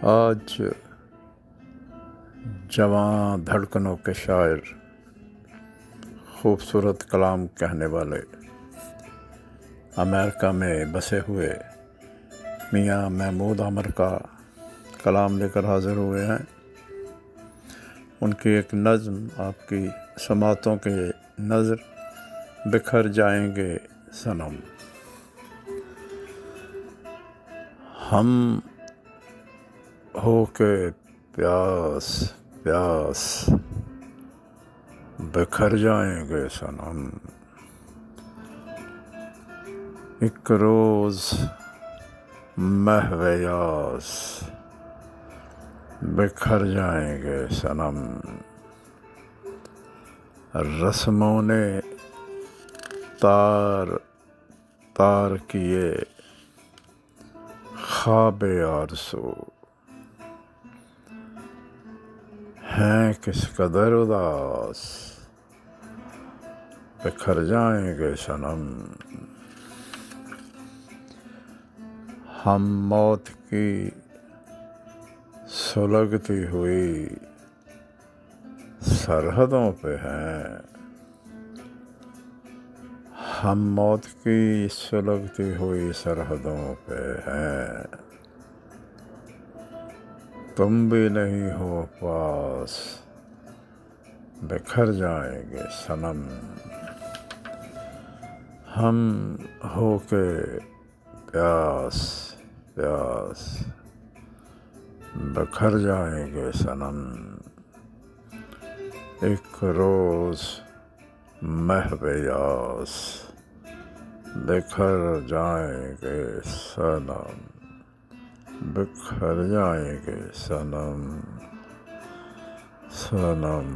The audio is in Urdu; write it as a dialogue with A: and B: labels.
A: آج جواں دھڑکنوں کے شاعر، خوبصورت کلام کہنے والے، امریکہ میں بسے ہوئے میاں محمود عامر کا کلام لے کر حاضر ہوئے ہیں۔ ان کی ایک نظم آپ کی سماعتوں کے نظر بکھر جائیں گے صنم۔ ہم ہو کے پیاس پیاس بکھر جائیں گے صنم، ایک روز محو یاس بکھر جائیں گے صنم۔ رسموں نے تار تار کیے خواب آرزو، ہیں کس قدر اداس بکھر جائیں گے صنم۔ ہم موت کی سلگتی ہوئی سرحدوں پہ ہیں، ہم موت کی سلگتی ہوئی سرحدوں پہ ہیں، تم بھی نہیں ہو پاس بکھر جائیں گے صنم۔ ہم ہو کے پیاس پیاس بکھر جائیں گے صنم، ایک روز محو یاس بکھر جائیں گے صنم، بکھر جائیں گے صنم صنم۔